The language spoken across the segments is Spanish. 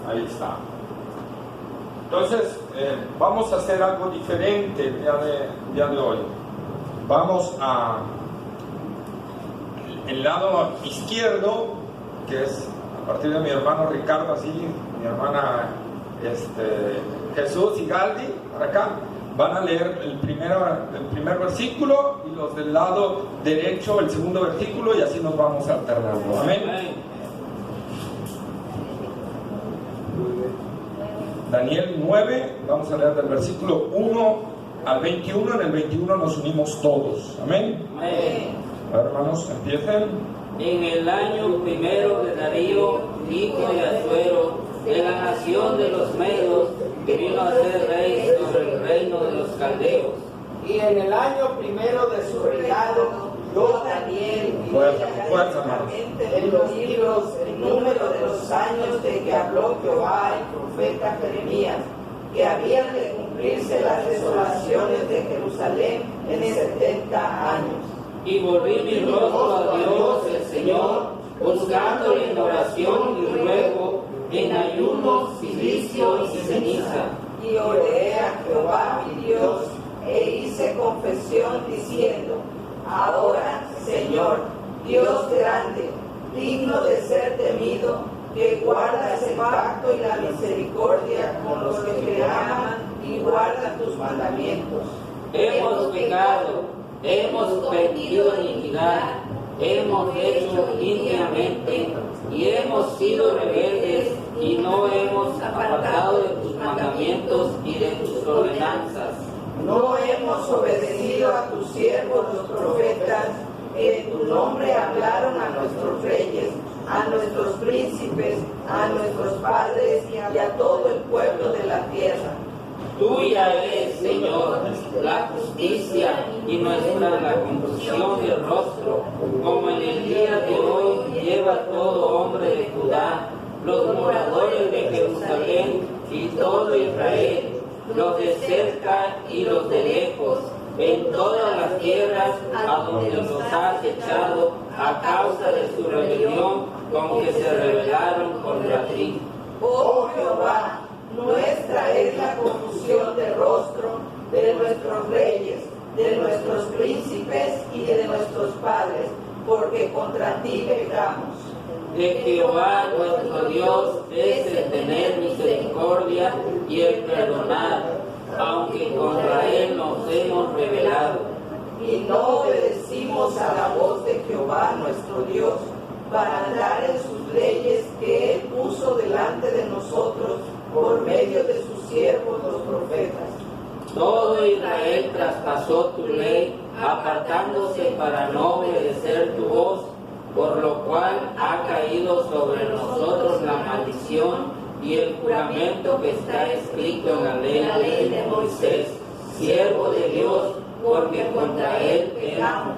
Ahí está. Entonces, vamos a hacer algo diferente el día de hoy. Vamos a el lado izquierdo, que es a partir de mi hermano Ricardo, así, mi hermana Jesús y Galdi, para acá, van a leer el primer versículo, y los del lado derecho el segundo versículo, y así nos vamos alternando. Amén. Daniel 9, vamos a leer del versículo 1 al 21. En el 21 nos unimos todos. Amén. Amén. Hermanos, empiecen. En el año primero de Darío, hijo de Asuero, de la nación de los Medos, que vino a ser rey sobre el reino de los caldeos. Y en el año primero de su reinado, yo, Daniel, vi claramente en los libros el número de los años de que habló Jehová el profeta Jeremías, que habían de cumplirse las desolaciones de Jerusalén en 70 años. Y volví mi rostro a Dios el Señor, buscándole en oración y ruego, en ayuno, cilicio y ceniza. Y oré a Jehová mi Dios, e hice confesión diciendo: ahora, Señor, Dios grande, digno de ser temido, que guardas el pacto y la misericordia con los que te aman y guardan tus mandamientos. Hemos pecado, hemos cometido iniquidad, hemos hecho íntimamente y hemos sido rebeldes y no hemos apartado de tus mandamientos y de tus ordenanzas. No hemos obedecido a tus siervos los profetas, que en tu nombre hablaron a nuestros reyes, a nuestros príncipes, a nuestros padres y a todo el pueblo de la tierra. Tuya es, Señor, la justicia y nuestra la confusión del rostro, como en el día de hoy lleva todo hombre de Judá, los moradores de Jerusalén y todo Israel, los de cerca y los de lejos, en todas las tierras a donde los has echado a causa de su rebelión con que se rebelaron contra ti. Oh Jehová, nuestra es la confusión de rostro de nuestros reyes, de nuestros príncipes y de nuestros padres, porque contra ti pecamos. De Jehová nuestro Dios es el tener misericordia y el perdonar, aunque contra él nos hemos rebelado. Y no obedecimos a la voz de Jehová nuestro Dios, para andar en sus leyes que él puso delante de nosotros por medio de sus siervos los profetas. Todo Israel traspasó tu ley, apartándose para no obedecer tu voz, por lo cual ha caído sobre nosotros la maldición y el juramento que está escrito en la ley de Moisés, siervo de Dios, porque contra él pecamos.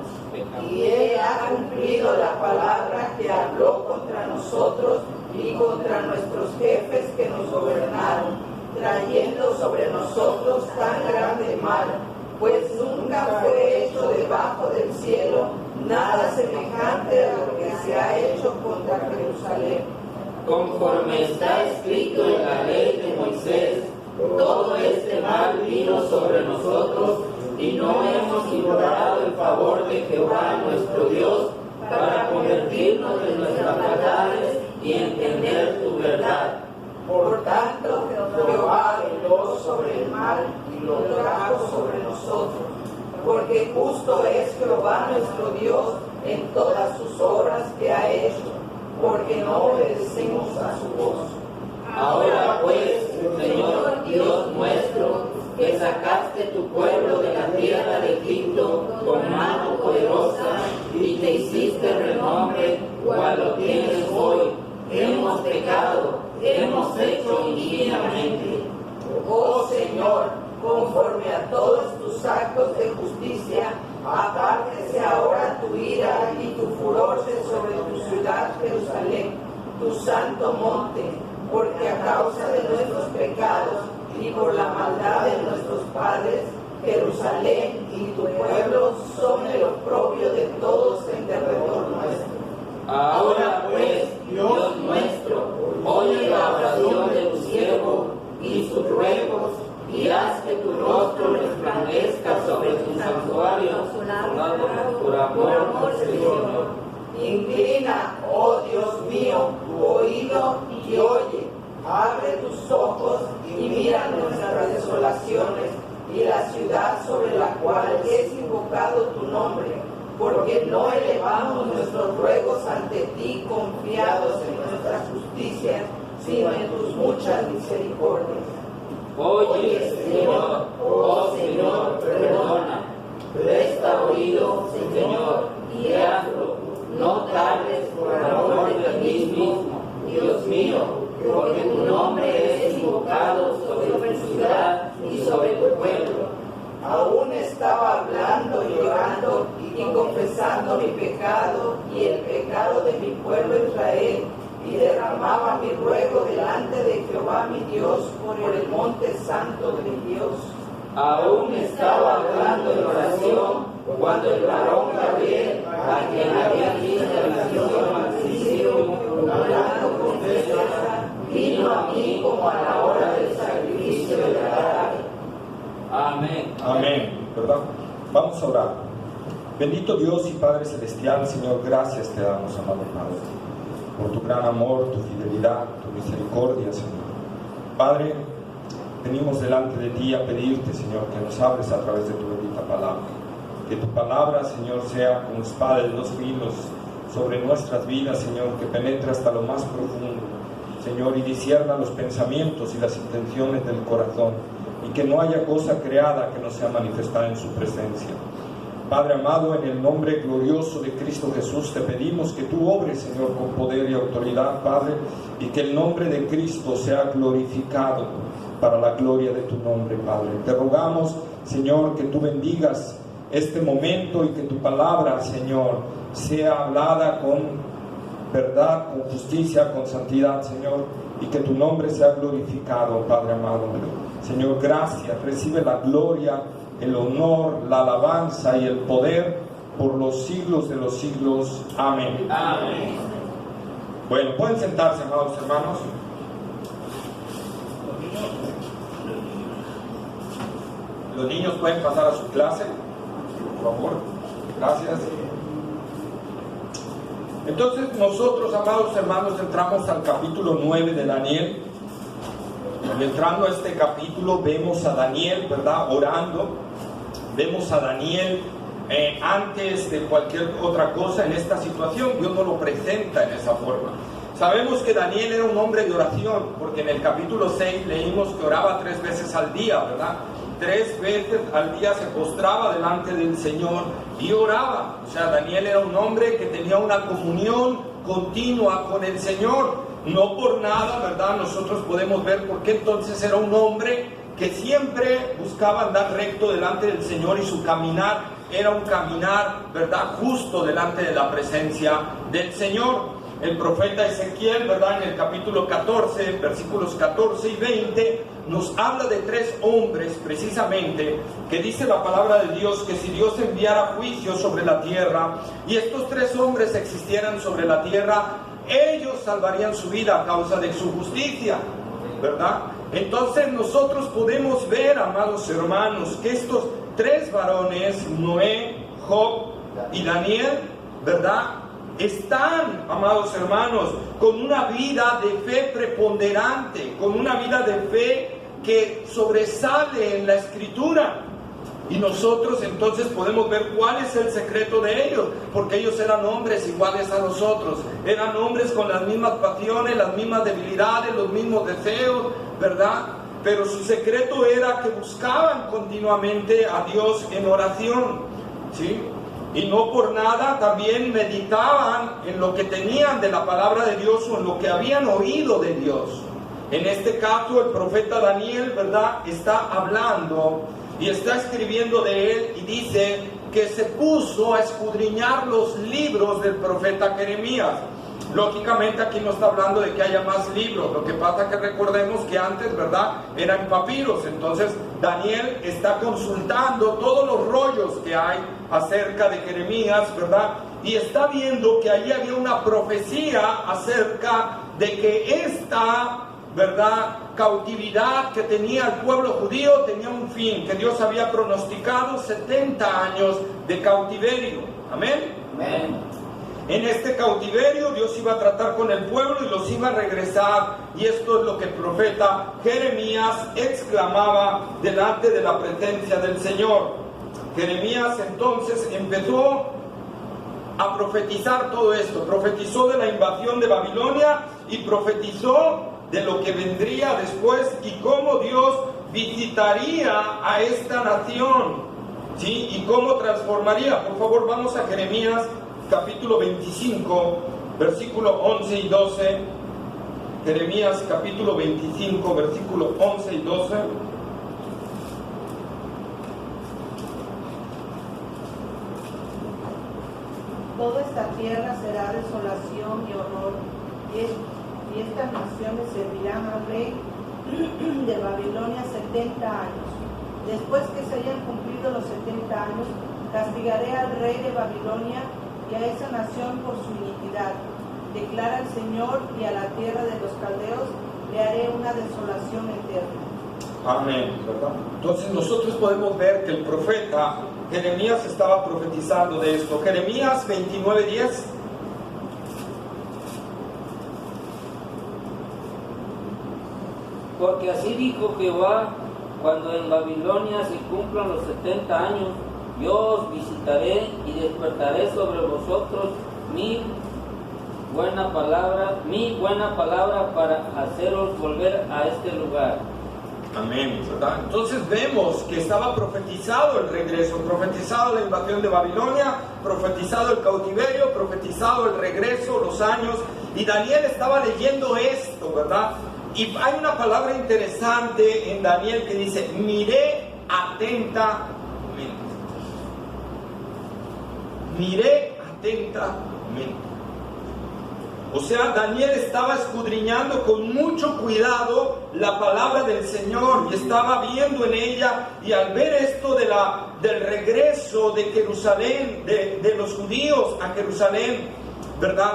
Y él ha cumplido la palabra que habló contra nosotros y contra nuestros jefes que nos gobernaron, trayendo sobre nosotros tan grande mal, pues nunca fue hecho debajo del cielo nada semejante a lo que se ha hecho contra Jerusalén. Conforme está escrito en la ley de Moisés, todo este mal vino sobre nosotros y no hemos ignorado el favor de Jehová nuestro Dios para convertirnos de nuestras maldades y entender tu verdad. Por tanto, Jehová veló sobre el mal y lo trajo sobre nosotros, porque justo es Jehová nuestro Dios en todas sus obras que ha hecho, porque no obedecimos a su voz. Ahora pues, Señor Dios nuestro, que sacaste tu pueblo de la tierra de Egipto con mano poderosa y te hiciste renombre cual lo tienes hoy, hemos pecado, hemos hecho indignamente. Oh Señor, conforme a todos tus actos de justicia, apártese ahora tu ira y tu furor de sobre tu ciudad Jerusalén, tu santo monte, porque a causa de nuestros pecados y por la maldad de nuestros padres, Jerusalén y tu pueblo son el oprobio de todos en derredor nuestro. Ahora pues, Dios nuestro, oye la oración de y oye, abre tus ojos y mira nuestras desolaciones y la ciudad sobre la cual es invocado tu nombre, porque no elevamos nuestros ruegos ante ti confiados en nuestra justicia, sino en tus muchas misericordias. Oye, Señor, oh Señor, perdona. Presta oído, Señor, y hazlo. No tardes por amor de ti mismo, Dios mío, porque tu nombre es invocado sobre tu ciudad y sobre tu pueblo. Aún estaba hablando y llorando y confesando mi pecado y el pecado de mi pueblo Israel, y derramaba mi ruego delante de Jehová mi Dios por el monte santo de mi Dios. Aún estaba hablando en oración cuando el varón Gabriel, a quien había visto la visión al principio, hablando con tristeza, vino a mí como a la hora del sacrificio del altar. Amén. Amén, ¿verdad? Vamos a orar. Bendito Dios y Padre Celestial, Señor, gracias te damos, amado Padre, por tu gran amor, tu fidelidad, tu misericordia, Señor. Padre, venimos delante de ti a pedirte, Señor, que nos hables a través de tu bendita palabra. Que tu palabra, Señor, sea como espada de dos filos sobre nuestras vidas, Señor, que penetre hasta lo más profundo, Señor, y discierna los pensamientos y las intenciones del corazón, y que no haya cosa creada que no sea manifestada en su presencia. Padre amado, en el nombre glorioso de Cristo Jesús, te pedimos que tú obres, Señor, con poder y autoridad, Padre, y que el nombre de Cristo sea glorificado para la gloria de tu nombre, Padre. Te rogamos, Señor, que tú bendigas este momento y que tu palabra, Señor, sea hablada con verdad, con justicia, con santidad, Señor, y que tu nombre sea glorificado, Padre amado. Señor, gracias, recibe la gloria, el honor, la alabanza y el poder por los siglos de los siglos. Amén. Amén. Bueno, pueden sentarse, amados hermanos. Los niños pueden pasar a su clase, por favor. Gracias. Entonces nosotros, amados hermanos, entramos al capítulo 9 de Daniel. Entrando a este capítulo vemos a Daniel, ¿verdad?, orando. Vemos a Daniel antes de cualquier otra cosa en esta situación. Dios no lo presenta en esa forma. Sabemos que Daniel era un hombre de oración, porque en el capítulo 6 leímos que oraba 3 veces al día, ¿verdad? 3 veces al día se postraba delante del Señor y oraba. O sea, Daniel era un hombre que tenía una comunión continua con el Señor. No por nada, ¿verdad?, nosotros podemos ver por qué entonces era un hombre que siempre buscaba andar recto delante del Señor, y su caminar era un caminar, ¿verdad?, justo delante de la presencia del Señor. El profeta Ezequiel, ¿verdad?, en el capítulo 14, versículos 14 y 20, nos habla de 3 hombres precisamente, que dice la palabra de Dios que si Dios enviara juicio sobre la tierra y estos 3 hombres existieran sobre la tierra, ellos salvarían su vida a causa de su justicia, ¿verdad? Entonces nosotros podemos ver, amados hermanos, que estos 3 varones, Noé, Job y Daniel, ¿verdad?, están, amados hermanos, con una vida de fe preponderante, con una vida de fe que sobresale en la Escritura. Y nosotros entonces podemos ver cuál es el secreto de ellos, porque ellos eran hombres iguales a nosotros, eran hombres con las mismas pasiones, las mismas debilidades, los mismos deseos, ¿verdad? Pero su secreto era que buscaban continuamente a Dios en oración, ¿sí? Y no por nada también meditaban en lo que tenían de la palabra de Dios o en lo que habían oído de Dios. En este caso el profeta Daniel, ¿verdad?, está hablando y está escribiendo de él, y dice que se puso a escudriñar los libros del profeta Jeremías. Lógicamente aquí no está hablando de que haya más libros, lo que pasa que recordemos que antes, ¿verdad?, eran papiros. Entonces Daniel está consultando todos los rollos que hay acerca de Jeremías, ¿verdad?, y está viendo que allí había una profecía acerca de que esta, ¿verdad?, cautividad que tenía el pueblo judío tenía un fin, que Dios había pronosticado 70 años de cautiverio. Amén. Amén. en este cautiverio Dios iba a tratar con el pueblo y los iba a regresar. Y esto es lo que el profeta Jeremías exclamaba delante de la presencia del Señor. Jeremías entonces empezó a profetizar todo esto. Profetizó de la invasión de Babilonia y profetizó de lo que vendría después y cómo Dios visitaría a esta nación, ¿sí? Y cómo transformaría. Por favor, vamos a Jeremías capítulo 25, versículo 11 y 12. Jeremías capítulo 25, versículo 11 y 12. Toda esta tierra será desolación y horror, y estas naciones servirán al rey de Babilonia 70 años. Después que se hayan cumplido los 70 años, castigaré al rey de Babilonia y a esa nación por su iniquidad, declara el Señor, y a la tierra de los caldeos le haré una desolación eterna. Amén, ¿verdad? Entonces nosotros podemos ver que el profeta Jeremías estaba profetizando de esto. Jeremías 29:10. Porque así dijo Jehová, cuando en Babilonia se cumplan los 70 años, yo os visitaré y despertaré sobre vosotros mi buena palabra para haceros volver a este lugar. Amén, ¿verdad? Entonces vemos que estaba profetizado el regreso, profetizado la invasión de Babilonia, profetizado el cautiverio, profetizado el regreso, los años, y Daniel estaba leyendo esto, ¿verdad? Y hay una palabra interesante en Daniel que dice, miré atentamente. Miré atentamente. O sea, Daniel estaba escudriñando con mucho cuidado la palabra del Señor y estaba viendo en ella, y al ver esto del regreso de Jerusalén, de los judíos a Jerusalén, ¿verdad?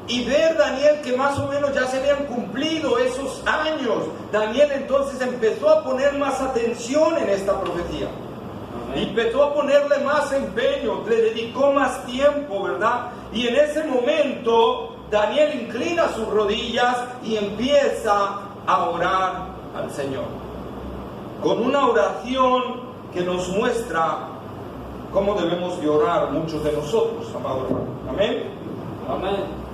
Y ver Daniel que más o menos ya se habían cumplido esos años, Daniel entonces empezó a poner más atención en esta profecía. Empezó a ponerle más empeño, le dedicó más tiempo, ¿verdad? Y en ese momento Daniel inclina sus rodillas y empieza a orar al Señor, con una oración que nos muestra cómo debemos de orar muchos de nosotros, amado hermano. Amén. Amén.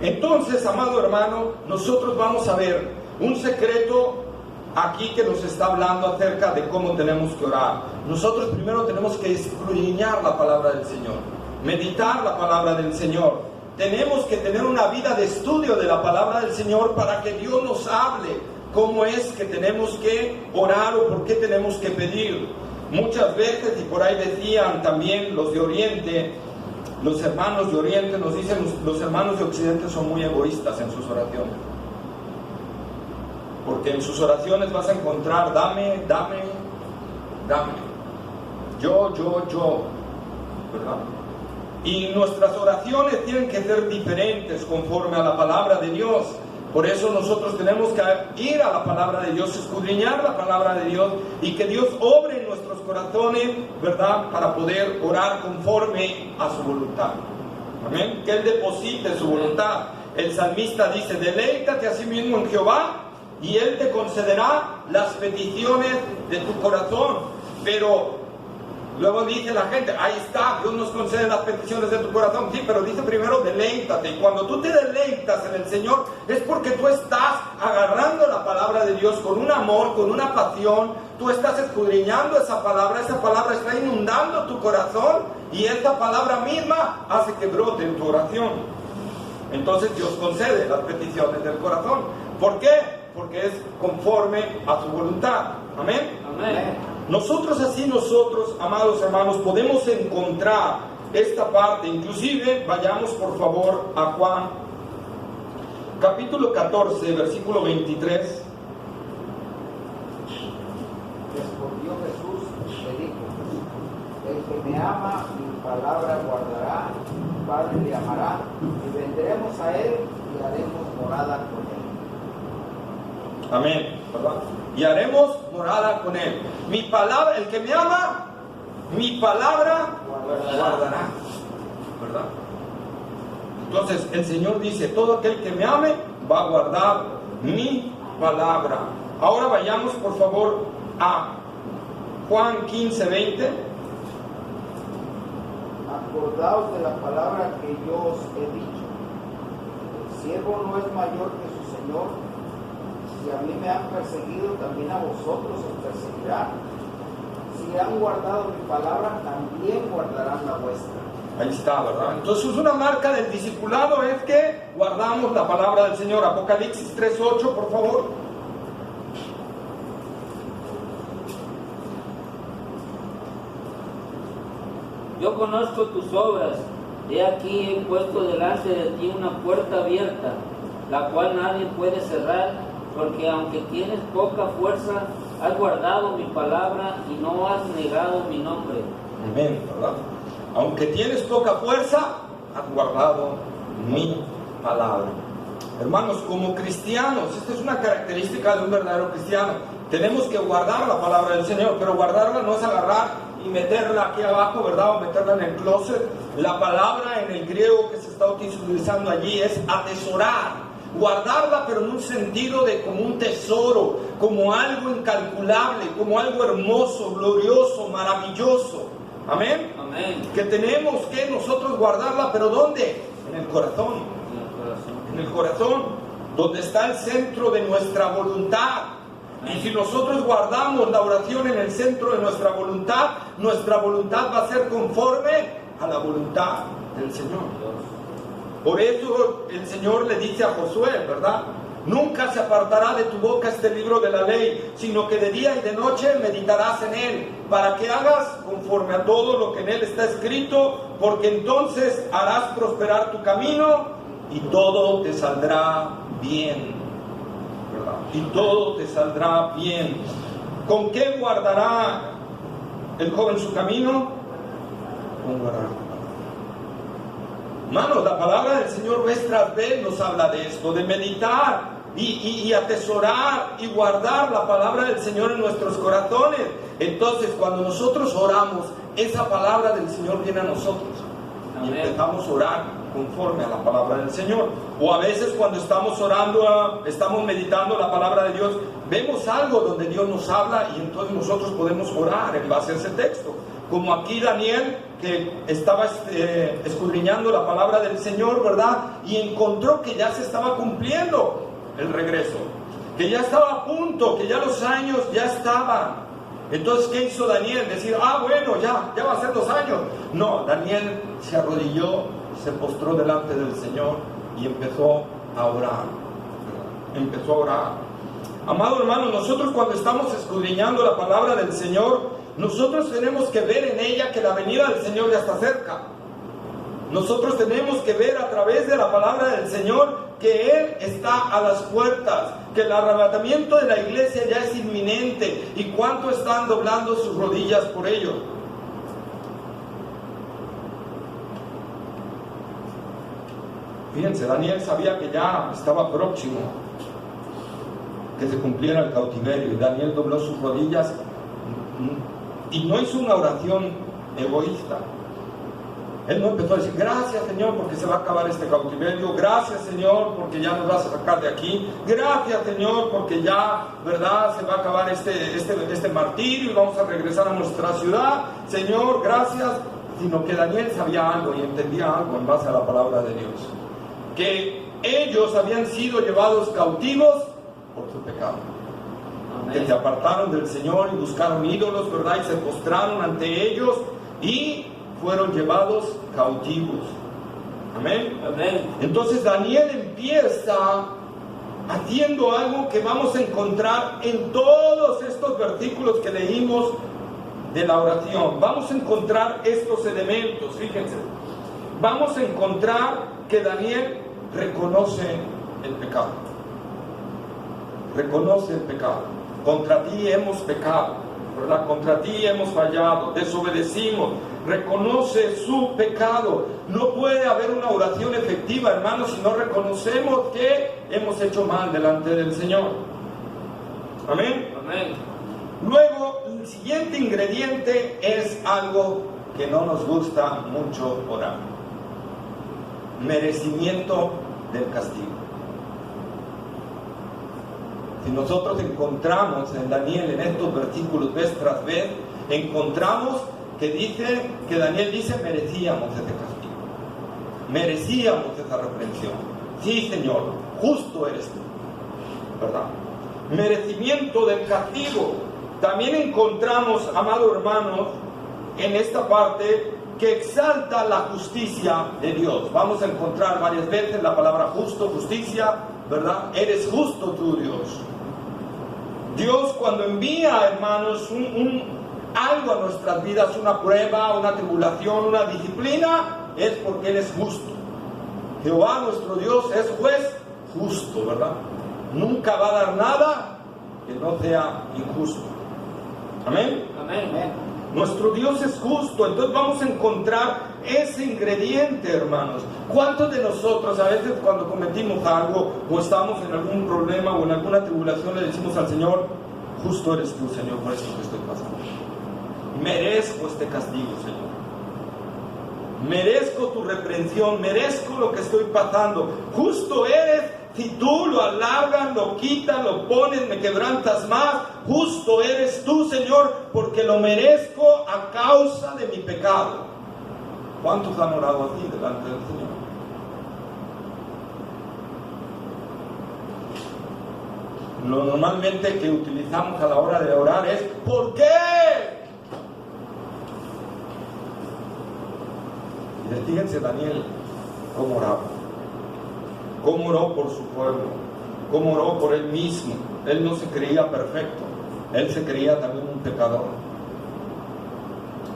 Entonces, amado hermano, nosotros vamos a ver un secreto aquí que nos está hablando acerca de cómo tenemos que orar. Nosotros primero tenemos que escudriñar la palabra del Señor, meditar la palabra del Señor. Tenemos que tener una vida de estudio de la palabra del Señor para que Dios nos hable cómo es que tenemos que orar o por qué tenemos que pedir. Muchas veces, y por ahí decían también los de Oriente, los hermanos de Oriente nos dicen, los hermanos de Occidente son muy egoístas en sus oraciones. Porque en sus oraciones vas a encontrar, dame, dame, dame. Yo, ¿verdad? Y nuestras oraciones tienen que ser diferentes conforme a la palabra de Dios. Por eso nosotros tenemos que ir a la palabra de Dios, escudriñar la palabra de Dios y que Dios obre en nuestros corazones, ¿verdad? Para poder orar conforme a su voluntad. Amén. Que Él deposite su voluntad. El salmista dice, deleítate a sí mismo en Jehová y Él te concederá las peticiones de tu corazón. Pero luego dice la gente, ahí está, Dios nos concede las peticiones de tu corazón. Sí, pero dice primero, deleítate. Y cuando tú te deleitas en el Señor, es porque tú estás agarrando la palabra de Dios con un amor, con una pasión. Tú estás escudriñando esa palabra está inundando tu corazón, y esta palabra misma hace que brote en tu oración. Entonces Dios concede las peticiones del corazón. ¿Por qué? Porque es conforme a su voluntad. Amén. Amén. Nosotros, amados hermanos, podemos encontrar esta parte. Inclusive, vayamos por favor a Juan, capítulo 14, versículo 23. Respondió Jesús y le dijo, el que me ama, mi palabra guardará, mi Padre le amará, y vendremos a él y haremos morada con él. Amén, ¿verdad? y haremos morada con él. Mi palabra, el que me ama, mi palabra guardará, ¿verdad? Entonces el Señor dice, todo aquel que me ame va a guardar mi palabra. Ahora vayamos por favor a Juan 15:20. Acordaos de la palabra que yo os he dicho. El siervo no es mayor que su Señor. Si a mí me han perseguido, también a vosotros os perseguirán. Si han guardado mi palabra, también guardarán la vuestra. Ahí está, ¿verdad? Entonces una marca del discipulado es que guardamos la palabra del Señor. Apocalipsis 3:8, por favor. Yo conozco tus obras, he aquí he puesto delante de ti una puerta abierta, la cual nadie puede cerrar, porque aunque tienes poca fuerza, has guardado mi palabra y no has negado mi nombre. Amén, ¿verdad? Aunque tienes poca fuerza, has guardado mi palabra. Hermanos, como cristianos, esta es una característica de un verdadero cristiano. Tenemos que guardar la palabra del Señor, pero guardarla no es agarrar y meterla aquí abajo, ¿verdad? O meterla en el closet. La palabra en el griego que se está utilizando allí es atesorar. Guardarla, pero en un sentido de como un tesoro, como algo incalculable, como algo hermoso, glorioso, maravilloso. Amén. Amén. Que tenemos que nosotros guardarla, pero ¿dónde? En el corazón. En el corazón, donde está el centro de nuestra voluntad. Y si nosotros guardamos la oración en el centro de nuestra voluntad va a ser conforme a la voluntad del Señor. Por eso el Señor le dice a Josué, ¿verdad? Nunca se apartará de tu boca este libro de la ley, sino que de día y de noche meditarás en él, para que hagas conforme a todo lo que en él está escrito, porque entonces harás prosperar tu camino y todo te saldrá bien. Y todo te saldrá bien. ¿Con qué guardará el joven su camino? Con guardar. Hermanos, la palabra del Señor vez tras vez nos habla de esto, de meditar y atesorar y guardar la palabra del Señor en nuestros corazones. Entonces, cuando nosotros oramos, esa palabra del Señor viene a nosotros. Amén. Y empezamos a orar conforme a la palabra del Señor. O a veces cuando estamos orando, estamos meditando la palabra de Dios, vemos algo donde Dios nos habla y entonces nosotros podemos orar en base a ese texto. Como aquí Daniel, que estaba escudriñando la palabra del Señor, ¿verdad? Y encontró que ya se estaba cumpliendo el regreso, que ya estaba a punto, que ya los años ya estaban. Entonces, ¿qué hizo Daniel? Decir, bueno, ya va a ser 2 años. No, Daniel se arrodilló, se postró delante del Señor y empezó a orar. Empezó a orar. Amado hermano, nosotros cuando estamos escudriñando la palabra del Señor, nosotros tenemos que ver en ella que la venida del Señor ya está cerca. Nosotros tenemos que ver a través de la palabra del Señor que Él está a las puertas, que el arrebatamiento de la iglesia ya es inminente. ¿Y cuánto están doblando sus rodillas por ello? Fíjense, Daniel sabía que ya estaba próximo que se cumpliera el cautiverio, y Daniel dobló sus rodillas y no hizo una oración egoísta. Él no empezó a decir, gracias Señor porque se va a acabar este cautiverio, gracias Señor porque ya nos vas a sacar de aquí, gracias Señor porque ya, ¿verdad?, se va a acabar este martirio y vamos a regresar a nuestra ciudad, Señor, gracias. Sino que Daniel sabía algo y entendía algo en base a la palabra de Dios, que ellos habían sido llevados cautivos por su pecado. Amén. Que se apartaron del Señor y buscaron ídolos, ¿verdad?, y se postraron ante ellos y fueron llevados cautivos. Amén. Amén. Entonces Daniel empieza haciendo algo que vamos a encontrar en todos estos versículos que leímos de la oración. Vamos a encontrar estos elementos, fíjense. Vamos a encontrar que Daniel reconoce el pecado. Reconoce el pecado. Contra ti hemos pecado, ¿verdad? Contra ti hemos fallado, desobedecimos. Reconoce su pecado. No puede haber una oración efectiva, hermanos, si no reconocemos que hemos hecho mal delante del Señor. Amén. Amén. Luego, el siguiente ingrediente es algo que no nos gusta mucho orar: merecimiento del castigo. Si nosotros encontramos en Daniel, en estos versículos vez tras vez, encontramos que Daniel dice: merecíamos ese castigo, merecíamos esa reprensión. Sí, Señor, justo eres tú, ¿verdad? Merecimiento del castigo. También encontramos, amados hermanos, en esta parte que exalta la justicia de Dios. Vamos a encontrar varias veces la palabra justo, justicia, ¿verdad? Eres justo tú, Dios. Dios, cuando envía, hermanos, algo a nuestras vidas, una prueba, una tribulación, una disciplina, es porque Él es justo. Jehová nuestro Dios es juez justo, ¿verdad? Nunca va a dar nada que no sea injusto. Amén. Amén. Nuestro Dios es justo. Entonces vamos a encontrar ese ingrediente, hermanos. ¿Cuántos de nosotros a veces cuando cometimos algo o estamos en algún problema o en alguna tribulación le decimos al Señor: justo eres tú, Señor, por esto que estoy pasando? Merezco este castigo, Señor. Merezco tu reprensión, merezco lo que estoy pasando. Justo eres si tú lo alargas, lo quitas, lo pones, me quebrantas más. Justo eres tú, Señor, porque lo merezco a causa de mi pecado. ¿Cuántos han orado así delante del Señor? Lo normalmente que utilizamos a la hora de orar es: ¿por qué? Y fíjense Daniel cómo oraba, cómo oró por su pueblo, cómo oró por él mismo. Él no se creía perfecto, él se creía también un pecador.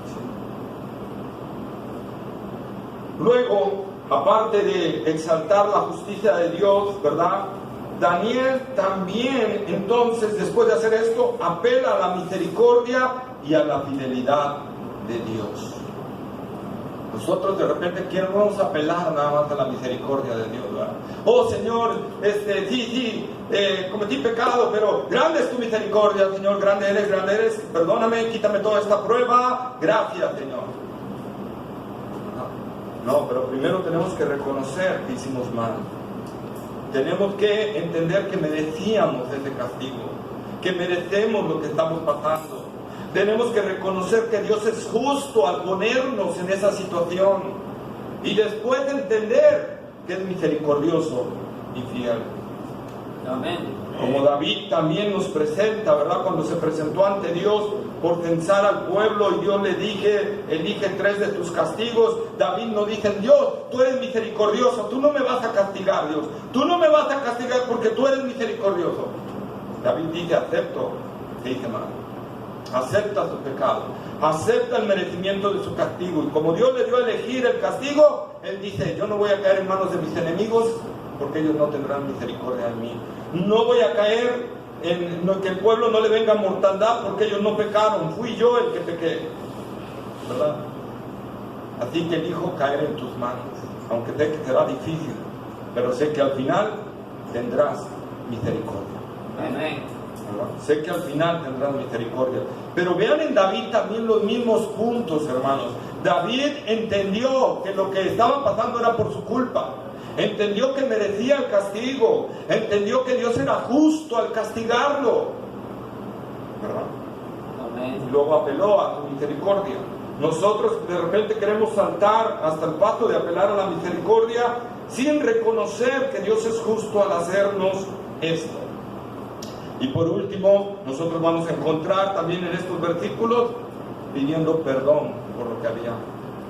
Sí. Luego, aparte de exaltar la justicia de Dios, ¿verdad? Daniel también, entonces, después de hacer esto, apela a la misericordia y a la fidelidad de Dios. Nosotros de repente queremos apelar nada más a la misericordia de Dios, ¿verdad? Oh Señor, cometí pecado, pero grande es tu misericordia, Señor, grande eres, perdóname, quítame toda esta prueba, gracias, Señor. No, pero primero tenemos que reconocer que hicimos mal. Tenemos que entender que merecíamos ese castigo, que merecemos lo que estamos pasando. Tenemos que reconocer que Dios es justo al ponernos en esa situación y después entender que es misericordioso y fiel. Amén. Como David también nos presenta, ¿verdad? Cuando se presentó ante Dios por censar al pueblo y Dios le dije: elige 3 de tus castigos. David no dice: Dios, tú eres misericordioso, tú no me vas a castigar, Dios, tú no me vas a castigar porque tú eres misericordioso. David dice: acepto que hice mal. Acepta su pecado, acepta el merecimiento de su castigo. Y como Dios le dio a elegir el castigo, Él dice: yo no voy a caer en manos de mis enemigos porque ellos no tendrán misericordia de mí. No voy a caer en que el pueblo no le venga mortandad porque ellos no pecaron, fui yo el que pequé, ¿verdad? Así que elijo caer en tus manos, aunque sé que será difícil, pero sé que al final tendrás misericordia. Amén. Sé que al final tendrán misericordia. Pero vean en David también los mismos puntos, hermanos. David entendió que lo que estaba pasando era por su culpa. Entendió que merecía el castigo. Entendió que Dios era justo al castigarlo, ¿verdad? Amén. Y luego apeló a su misericordia. Nosotros de repente queremos saltar hasta el paso de apelar a la misericordia sin reconocer que Dios es justo al hacernos esto. Y por último, nosotros vamos a encontrar también en estos versículos pidiendo perdón por lo que habían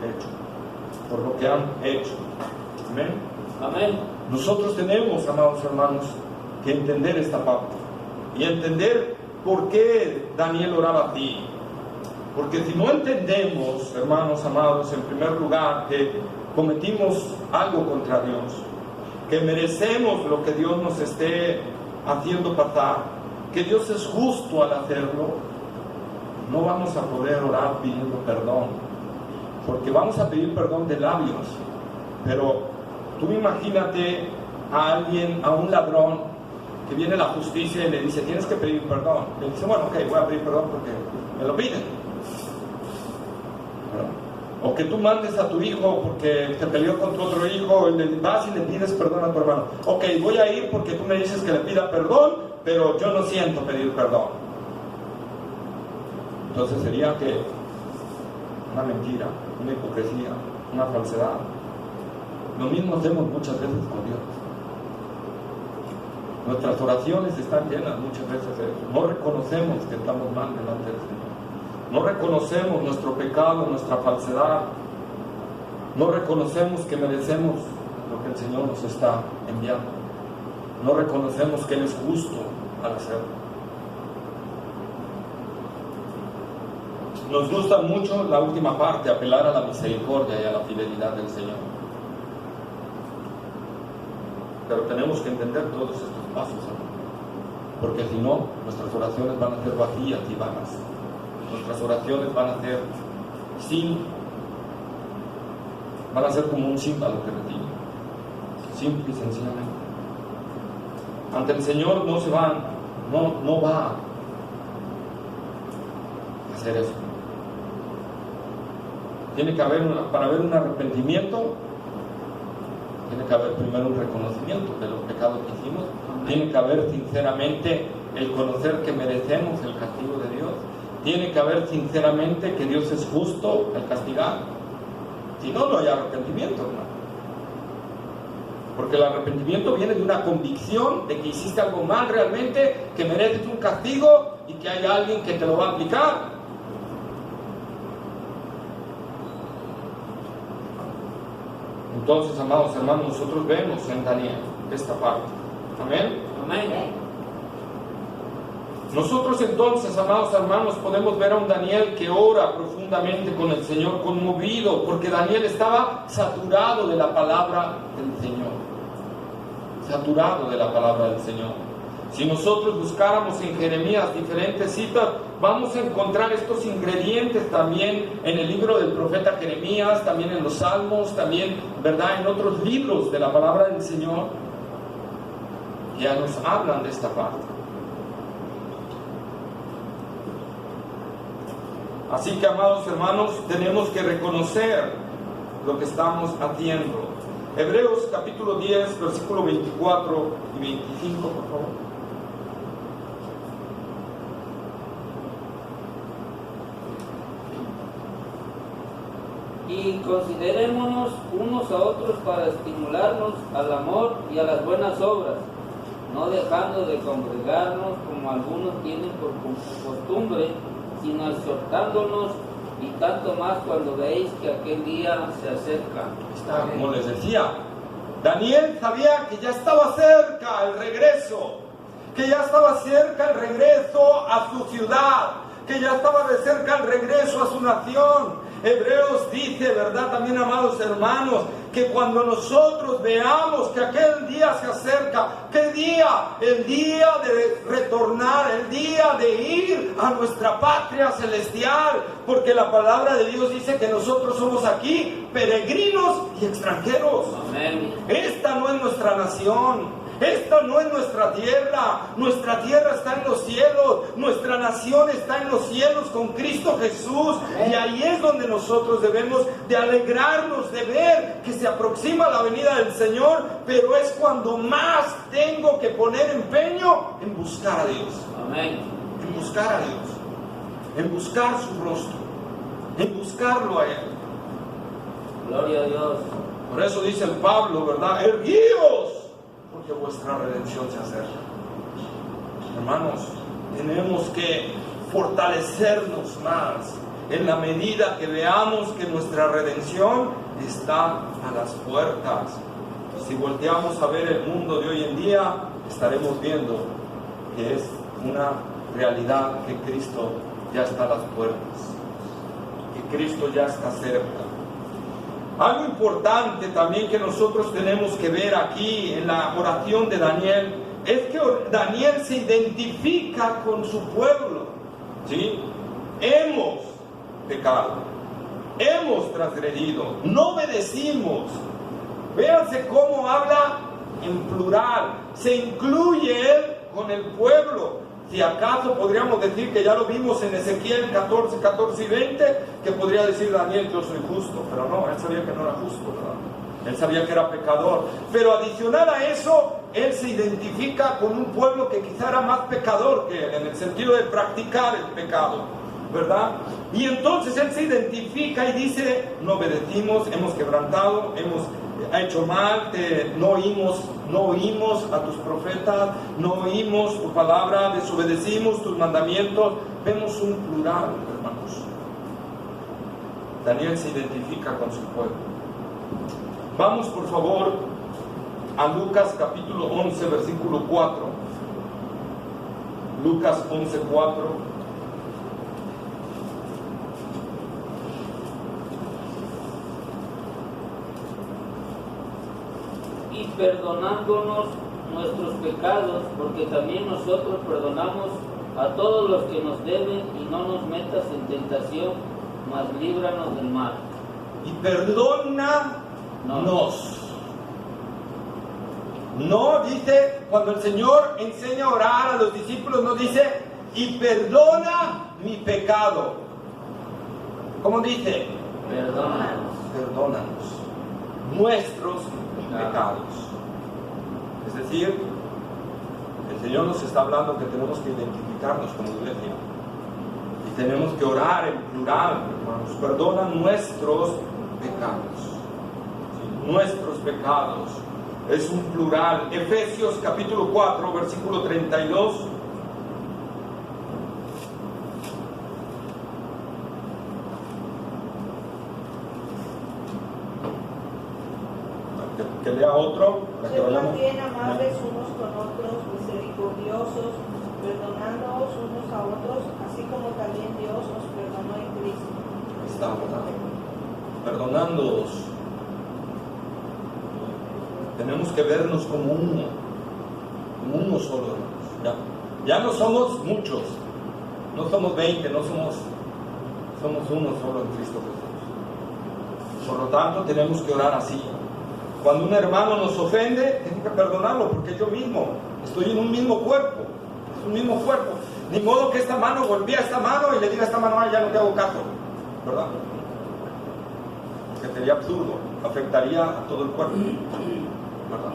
hecho, por lo que han hecho. Amén. Amén. Nosotros tenemos, amados hermanos, que entender esta parte y entender por qué Daniel oraba así. Porque si no entendemos, hermanos amados, en primer lugar, que cometimos algo contra Dios, que merecemos lo que Dios nos esté haciendo pasar, que Dios es justo al hacerlo, no vamos a poder orar pidiendo perdón, porque vamos a pedir perdón de labios, pero tú imagínate a alguien, a un ladrón que viene la justicia y le dice, tienes que pedir perdón. Le dice, bueno, ok, voy a pedir perdón porque me lo piden. ¿No? O que tú mandes a tu hijo porque te peleó con tu otro hijo, y le vas y le pides perdón a tu hermano. Ok, voy a ir porque tú me dices que le pida perdón, pero yo no siento pedir perdón. Entonces sería que una mentira, una hipocresía, una falsedad. Lo mismo hacemos muchas veces con Dios. Nuestras oraciones están llenas muchas veces de eso. No reconocemos que estamos mal delante del Señor. No reconocemos nuestro pecado, nuestra falsedad. No reconocemos que merecemos lo que el Señor nos está enviando. No reconocemos que Él es justo al hacerlo. Nos gusta mucho la última parte, apelar a la misericordia y a la fidelidad del Señor. Pero tenemos que entender todos estos pasos, ¿no? Porque si no, nuestras oraciones van a ser vacías y vanas. Nuestras oraciones van a ser van a ser como un címbalo que retiene, simple y sencillamente. Ante el Señor no va a hacer eso. Tiene que haber para haber un arrepentimiento, tiene que haber primero un reconocimiento de los pecados que hicimos. Tiene que haber sinceramente el conocer que merecemos el castigo de Dios. Tiene que haber sinceramente que Dios es justo al castigar. Si no, no hay arrepentimiento, ¿no? Porque el arrepentimiento viene de una convicción de que hiciste algo mal realmente, que mereces un castigo y que hay alguien que te lo va a aplicar. Entonces, amados hermanos, nosotros vemos en Daniel esta parte. Amén. Amén. Nosotros entonces, amados hermanos, podemos ver a un Daniel que ora profundamente con el Señor, conmovido, porque Daniel estaba saturado de la palabra del Señor. Saturado de la palabra del Señor. Si nosotros buscáramos en Jeremías diferentes citas, vamos a encontrar estos ingredientes también en el libro del profeta Jeremías, también en los Salmos, también, ¿verdad?, en otros libros de la palabra del Señor, que ya nos hablan de esta parte. Así que, amados hermanos, tenemos que reconocer lo que estamos haciendo. Hebreos capítulo 10, versículo 24 y 25, por favor. Y considerémonos unos a otros para estimularnos al amor y a las buenas obras, no dejando de congregarnos como algunos tienen por costumbre, sino exhortándonos, y tanto más cuando veis que aquel día se acerca. Como les decía, Daniel sabía que ya estaba cerca el regreso, que ya estaba cerca el regreso a su ciudad, que ya estaba de cerca el regreso a su nación. Hebreos dice, ¿verdad?, también, amados hermanos, que cuando nosotros veamos que aquel día se acerca, ¿qué día? El día de retornar, el día de ir a nuestra patria celestial, porque la palabra de Dios dice que nosotros somos aquí peregrinos y extranjeros. Amén. Esta no es nuestra nación. Esta no es nuestra tierra está en los cielos, nuestra nación está en los cielos con Cristo Jesús, y ahí es donde nosotros debemos de alegrarnos de ver que se aproxima la venida del Señor, pero es cuando más tengo que poner empeño en buscar a Dios. Amén. En buscar a Dios, en buscar su rostro, en buscarlo a Él. Gloria a Dios. Por eso dice el Pablo, ¿verdad? Erguíos, porque vuestra redención se acerca. Hermanos, tenemos que fortalecernos más en la medida que veamos que nuestra redención está a las puertas. Si volteamos a ver el mundo de hoy en día, estaremos viendo que es una realidad que Cristo ya está a las puertas, que Cristo ya está cerca. Algo importante también que nosotros tenemos que ver aquí en la oración de Daniel es que Daniel se identifica con su pueblo, ¿sí? Hemos pecado, hemos transgredido, no obedecimos. Véanse cómo habla en plural, se incluye él con el pueblo. Si acaso podríamos decir que ya lo vimos en Ezequiel 14, 14 y 20, que podría decir Daniel, yo soy justo, pero no, él sabía que no era justo, ¿verdad? Él sabía que era pecador. Pero adicional a eso, él se identifica con un pueblo que quizá era más pecador que él, en el sentido de practicar el pecado, ¿verdad? Y entonces él se identifica y dice, no obedecimos, hemos quebrantado, hemos hecho mal, no oímos a tus profetas, no oímos tu palabra, desobedecimos tus mandamientos. Vemos un plural, hermanos. Daniel se identifica con su pueblo. Vamos por favor a Lucas capítulo 11, versículo 4. Lucas 11, 4. Y perdonándonos nuestros pecados, porque también nosotros perdonamos a todos los que nos deben, y no nos metas en tentación, mas líbranos del mal. Y perdónanos. No dice, cuando el Señor enseña a orar a los discípulos, no dice, y perdona mi pecado. ¿Cómo dice? Perdónanos nuestros pecados. Es decir, el Señor nos está hablando que tenemos que identificarnos como iglesia y tenemos que orar en plural, hermanos. Perdona nuestros pecados. ¿Sí? Nuestros pecados. Es un plural. Efesios capítulo 4, versículo 32. Que lea otro. Sed más bien amables unos con otros, misericordiosos, perdonándoos unos a otros, así como también Dios os perdonó en Cristo. Está, ¿verdad? Perdonándoos. Tenemos que vernos como uno solo, hermanos. Ya no somos muchos, no somos 20, no somos uno solo en Cristo Jesús. Por lo tanto, tenemos que orar así. Cuando un hermano nos ofende, tengo que perdonarlo, porque yo mismo estoy en un mismo cuerpo. Es un mismo cuerpo. Ni modo que esta mano golpee a esta mano y le diga a esta mano, ya no te hago caso, ¿verdad? Que sería absurdo, afectaría a todo el cuerpo, ¿verdad?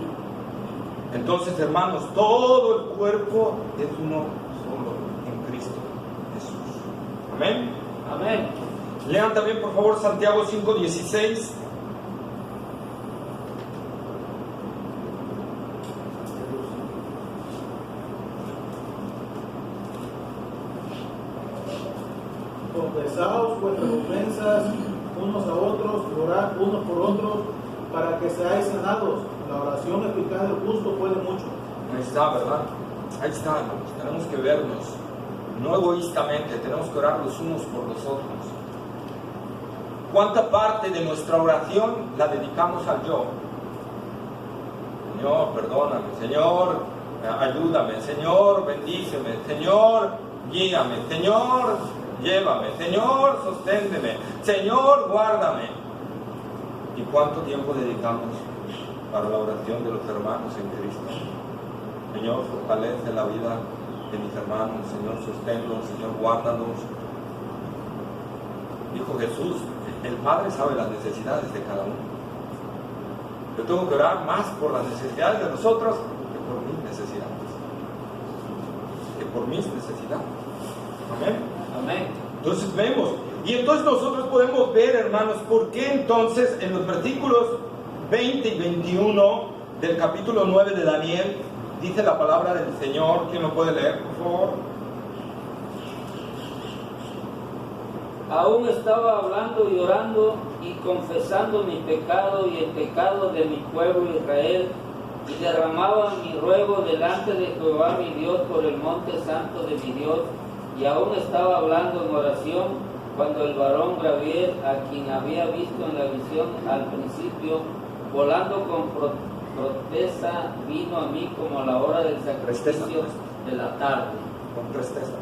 Entonces, hermanos, todo el cuerpo es uno solo en Cristo Jesús. Amén. Amén. Lean también, por favor, Santiago 5:16. Confesaos vuestras ofensas unos a otros, orad unos por otros, para que seáis sanados. La oración eficaz del justo puede mucho. Ahí está, ¿verdad? Ahí está, hermanos. Tenemos que vernos, no egoístamente, tenemos que orar los unos por los otros. ¿Cuánta parte de nuestra oración la dedicamos al yo? Señor, perdóname. Señor, ayúdame. Señor, bendíceme. Señor, guíame. Señor, llévame. Señor, sosténdeme. Señor, guárdame. ¿Y cuánto tiempo dedicamos para la oración de los hermanos en Cristo? Señor, fortalece la vida de mis hermanos. Señor, sosténlos. Señor, guárdalos. Dijo Jesús, el Padre sabe las necesidades de cada uno. Yo tengo que orar más por las necesidades de nosotros que por mis necesidades. Amén. Amén. Entonces vemos. Y entonces nosotros podemos ver, hermanos, por qué entonces en los versículos 20 y 21 del capítulo 9 de Daniel dice la palabra del Señor. ¿Quién lo puede leer, por favor? Aún estaba hablando y orando y confesando mi pecado y el pecado de mi pueblo Israel, y derramaba mi ruego delante de Jehová mi Dios por el monte santo de mi Dios, y aún estaba hablando en oración cuando el varón Gabriel, a quien había visto en la visión al principio, volando con protesta, vino a mí como a la hora del sacrificio de la tarde. Con tristeza.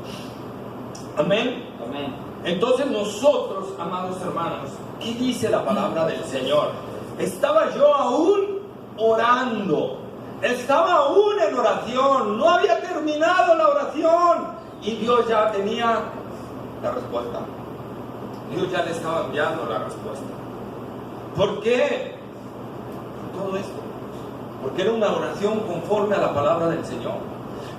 Amén. Amén. Entonces nosotros, amados hermanos, ¿qué dice la palabra del Señor? Estaba yo aún orando, estaba aún en oración, no había terminado terminado la oración. Y Dios ya tenía la respuesta. Dios ya le estaba enviando la respuesta. ¿Por qué? Todo esto. Porque era una oración conforme a la palabra del Señor.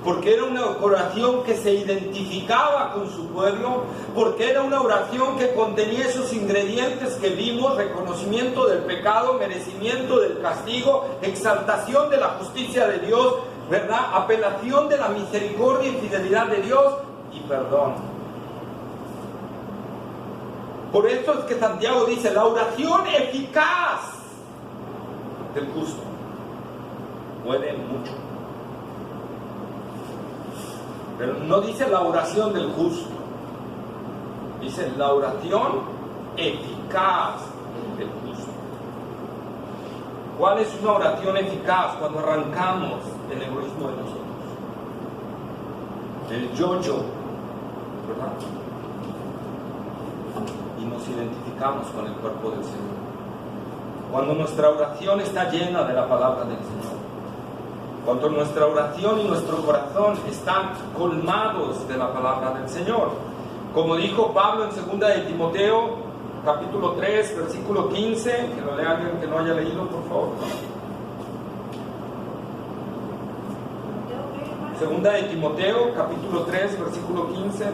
Porque era una oración que se identificaba con su pueblo, porque era una oración que contenía esos ingredientes que vimos: reconocimiento del pecado, merecimiento del castigo, exaltación de la justicia de Dios, ¿verdad? Apelación de la misericordia y fidelidad de Dios y perdón. Por eso es que Santiago dice: la oración eficaz del justo puede mucho. Pero no dice la oración del justo, dice la oración eficaz del justo. ¿Cuál es una oración eficaz? Cuando arrancamos el egoísmo de nosotros, el yo-yo, ¿verdad? Y nos identificamos con el cuerpo del Señor. Cuando nuestra oración está llena de la palabra del Señor. Cuando nuestra oración y nuestro corazón están colmados de la palabra del Señor. Como dijo Pablo en 2 de Timoteo, capítulo 3, versículo 15, que lo lea alguien que no haya leído, por favor. 2 de Timoteo, capítulo 3, versículo 15.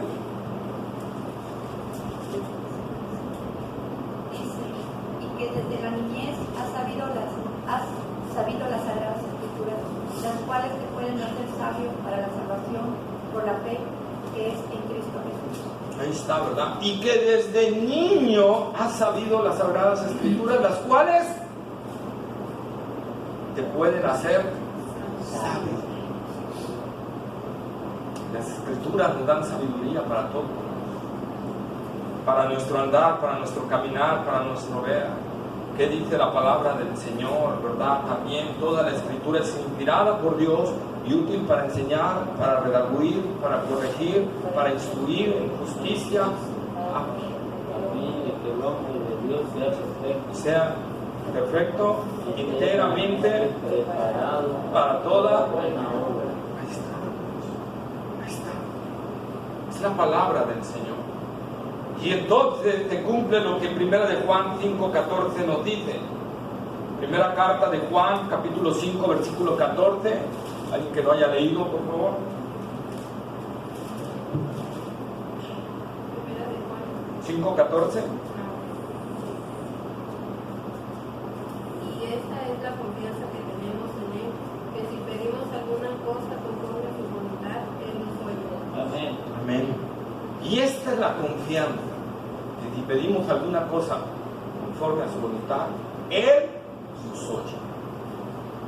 Y que desde la niñez has sabido las sagradas escrituras, las cuales te pueden hacer sabio para la salvación por la fe que es en Cristo Jesús. Ahí está, ¿verdad? Y que desde niño has sabido las sagradas escrituras, las cuales te pueden hacer sabio. Las escrituras nos dan sabiduría para todo, para nuestro andar, para nuestro caminar, para nuestro ver. ¿Qué dice la palabra del Señor, verdad? También toda la escritura es inspirada por Dios y útil para enseñar, para redarguir, para corregir, para instruir en justicia, que el hombre de Dios sea perfecto, enteramente preparado para toda buena obra. Ahí está. Es la palabra del Señor. Y entonces se cumple lo que 1 de Juan 5:14 nos dice. Primera carta de Juan, capítulo 5, versículo 14. Alguien que lo haya leído, por favor. 5:14. Y esta es la confianza que tenemos en Él, que si pedimos alguna cosa conforme a su voluntad, Él nos oye. Amén. Amén. Y esta es la confianza, que si pedimos alguna cosa conforme a su voluntad, Él nos oye.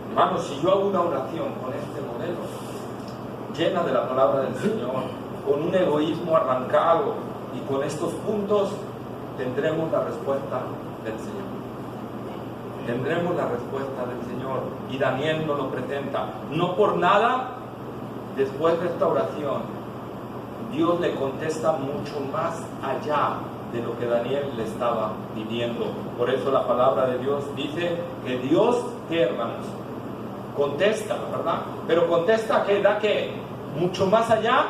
Hermanos, si yo hago una oración con este modelo, llena de la palabra del Señor, con un egoísmo arrancado y con estos puntos, tendremos la respuesta del Señor. Tendremos la respuesta del Señor. Y Daniel nos lo presenta. No por nada, después de esta oración, Dios le contesta mucho más allá de lo que Daniel le estaba pidiendo. Por eso la palabra de Dios dice que Dios, ¿qué, hermanos? Contesta, ¿verdad? Pero contesta que da que mucho más allá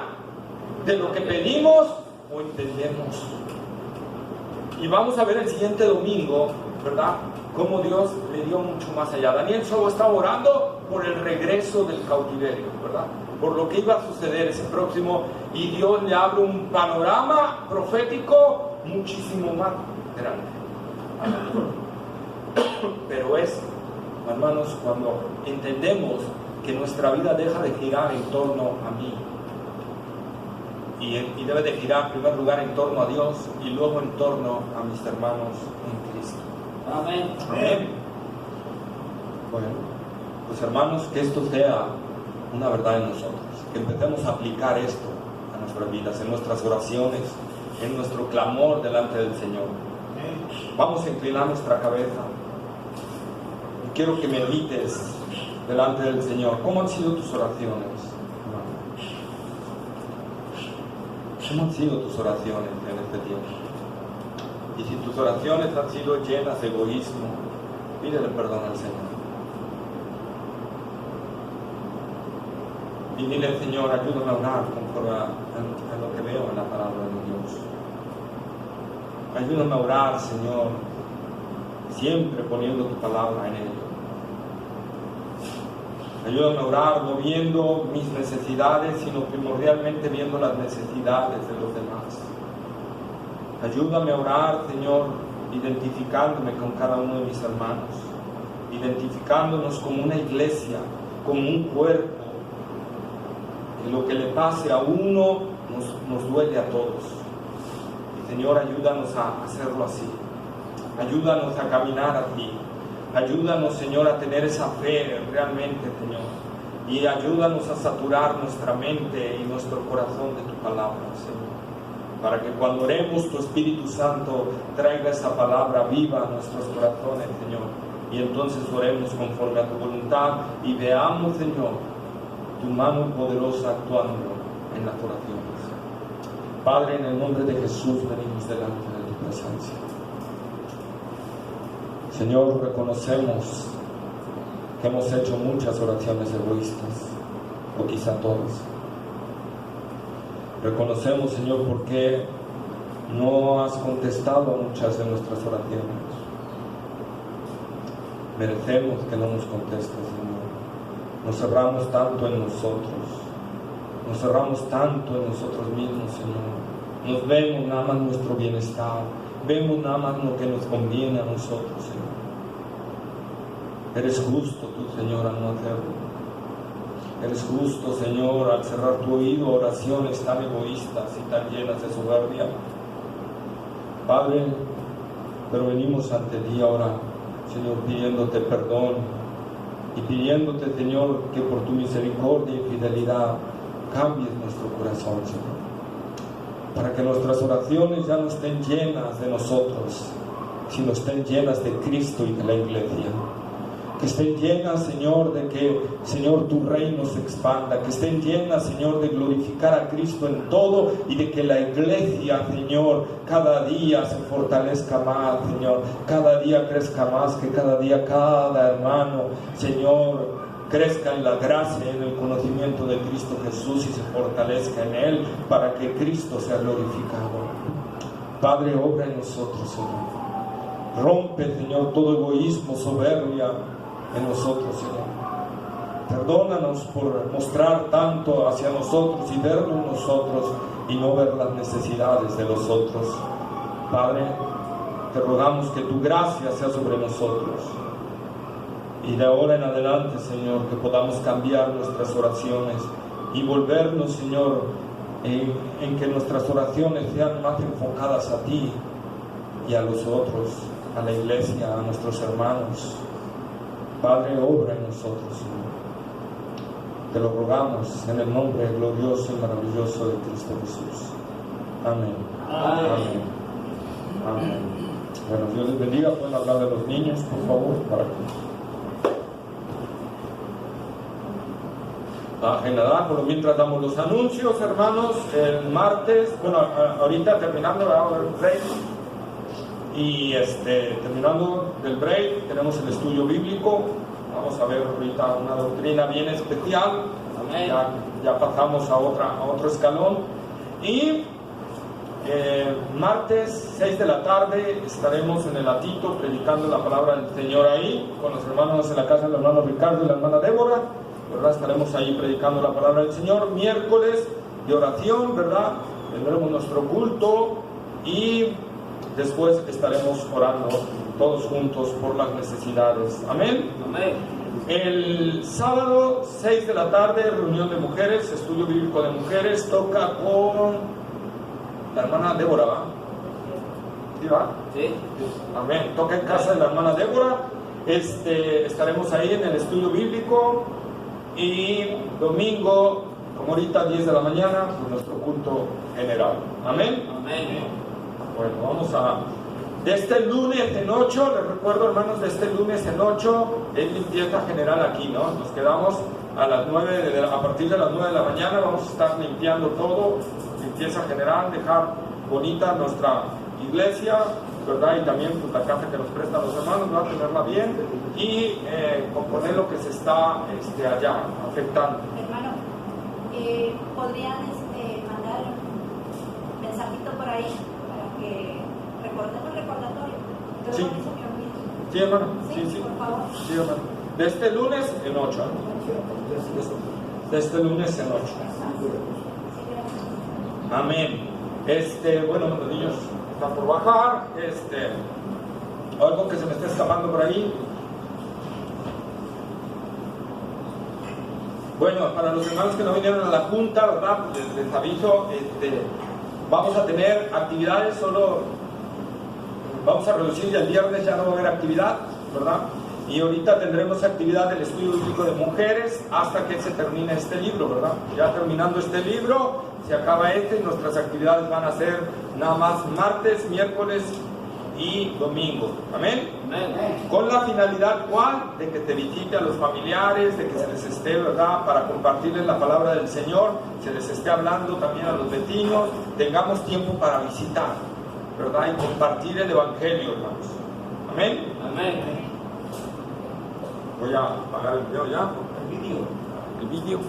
de lo que pedimos o entendemos. Y vamos a ver el siguiente domingo, ¿verdad? Cómo Dios le dio mucho más allá. Daniel solo estaba orando por el regreso del cautiverio, ¿verdad? Por lo que iba a suceder ese próximo, y Dios le abre un panorama profético muchísimo más grande. Pero es, hermanos, cuando entendemos que nuestra vida deja de girar en torno a mí y debe de girar en primer lugar en torno a Dios y luego en torno a mis hermanos en Cristo. Amén. Amén. Bueno, pues hermanos, que esto sea una verdad en nosotros, que empecemos a aplicar esto a nuestras vidas, en nuestras oraciones, en nuestro clamor delante del Señor. Vamos a inclinar nuestra cabeza y quiero que medites delante del Señor. ¿Cómo han sido tus oraciones, hermano? ¿Cómo han sido tus oraciones en este tiempo? Y si tus oraciones han sido llenas de egoísmo, pídele perdón al Señor. Y dile, Señor, ayúdame a orar conforme a lo que veo en la palabra de Dios. Ayúdame a orar, Señor, siempre poniendo tu palabra en ello. Ayúdame a orar no viendo mis necesidades, sino primordialmente viendo las necesidades de los demás. Ayúdame a orar, Señor, identificándome con cada uno de mis hermanos, identificándonos como una iglesia, como un cuerpo, que lo que le pase a uno nos duele a todos. Y Señor, ayúdanos a hacerlo así. Ayúdanos a caminar así. Ayúdanos, Señor, a tener esa fe realmente, Señor. Y ayúdanos a saturar nuestra mente y nuestro corazón de tu palabra, Señor. Para que cuando oremos, tu Espíritu Santo traiga esa palabra viva a nuestros corazones, Señor. Y entonces oremos conforme a tu voluntad y veamos, Señor, tu mano poderosa actuando en las oraciones. Padre, en el nombre de Jesús venimos delante de tu presencia. Señor, reconocemos que hemos hecho muchas oraciones egoístas, o quizá todas. Reconocemos, Señor, porque no has contestado a muchas de nuestras oraciones. Merecemos que no nos contestes, Señor. Nos cerramos tanto en nosotros. Nos cerramos tanto en nosotros mismos, Señor. Nos vemos nada más nuestro bienestar. Vemos nada más lo que nos conviene a nosotros, Señor. Eres justo tú, Señor, al no hacerlo. Eres justo, Señor, al cerrar tu oído a oraciones tan egoístas y tan llenas de soberbia. Padre, pero venimos ante ti ahora, Señor, pidiéndote perdón y pidiéndote, Señor, que por tu misericordia y fidelidad cambies nuestro corazón, Señor, para que nuestras oraciones ya no estén llenas de nosotros, sino estén llenas de Cristo y de la iglesia. Que estén llenas, Señor, de que, Señor, tu reino se expanda. Que estén llenas, Señor, de glorificar a Cristo en todo y de que la iglesia, Señor, cada día se fortalezca más, Señor. Cada día crezca más, que cada día cada hermano, Señor, crezca en la gracia y en el conocimiento de Cristo Jesús y se fortalezca en Él para que Cristo sea glorificado. Padre, obra en nosotros, Señor. Rompe, Señor, todo egoísmo, soberbia en nosotros, Señor. Perdónanos por mostrar tanto hacia nosotros y vernos nosotros y no ver las necesidades de los otros. Padre, te rogamos que tu gracia sea sobre nosotros. Y de ahora en adelante, Señor, que podamos cambiar nuestras oraciones y volvernos, Señor, en que nuestras oraciones sean más enfocadas a ti y a los otros, a la iglesia, a nuestros hermanos. Padre, obra en nosotros, Señor. Te lo rogamos en el nombre glorioso y maravilloso de Cristo Jesús. Amén. Amén. Amén. Bueno, Dios les bendiga. Pueden hablar de los niños, por favor, para que nada, por lo mientras damos los anuncios, hermanos. El martes, bueno, ahorita terminando el break y terminando del break tenemos el estudio bíblico. Vamos a ver ahorita una doctrina bien especial. Ya pasamos a otro escalón. Y martes 6 de la tarde estaremos en el Atito predicando la palabra del Señor ahí con los hermanos en la casa del hermano Ricardo y la hermana Débora, ¿verdad? Estaremos ahí predicando la palabra del Señor. Miércoles de oración, ¿verdad? Tendremos nuestro culto y después estaremos orando todos juntos por las necesidades. Amén. Amén. El sábado 6 de la tarde, reunión de mujeres, estudio bíblico de mujeres. Toca con la hermana Débora, ¿va? ¿Sí va? Sí. Amén. Toca en casa de la hermana Débora. Estaremos ahí en el estudio bíblico. Y domingo, como ahorita 10 de la mañana, pues nuestro culto general. Amén. Amén. Bueno, vamos a... De este lunes en 8, les recuerdo, hermanos, de este lunes en 8 es limpieza general aquí, ¿no? Nos quedamos a partir de las 9 de la mañana, vamos a estar limpiando todo, limpieza general, dejar bonita nuestra iglesia, ¿verdad? Y también pues, la casa que nos prestan los hermanos, ¿verdad? Tenerla bien y componer lo que se está allá afectando. Hermano, podrían mandar un mensajito por ahí para que recordemos el recordatorio. Pero Sí. con eso me olvido. Sí, hermano. Sí, Sí. por favor. Sí, hermano. De este lunes en 8. De este lunes en 8. Sí, gracias. Amén. Bueno, los niños están por bajar. Algo que se me está escapando por ahí. Bueno, para los hermanos que no vinieron a la junta, ¿verdad? Pues les aviso, vamos a tener actividades, solo vamos a reducir, y el viernes ya no va a haber actividad, ¿verdad? Y ahorita tendremos actividad del estudio bíblico de mujeres hasta que se termine este libro, ¿verdad? Ya terminando este libro, se acaba y nuestras actividades van a ser nada más martes, miércoles y domingo. ¿Amén? Amén. Con la finalidad, ¿cuál? De que te visite a los familiares, de que se les esté, ¿verdad? Para compartirles la palabra del Señor, se les esté hablando también a los vecinos, tengamos tiempo para visitar, ¿verdad? Y compartir el Evangelio, hermanos. Amén. Amén. Voy a apagar el video ya. El vídeo.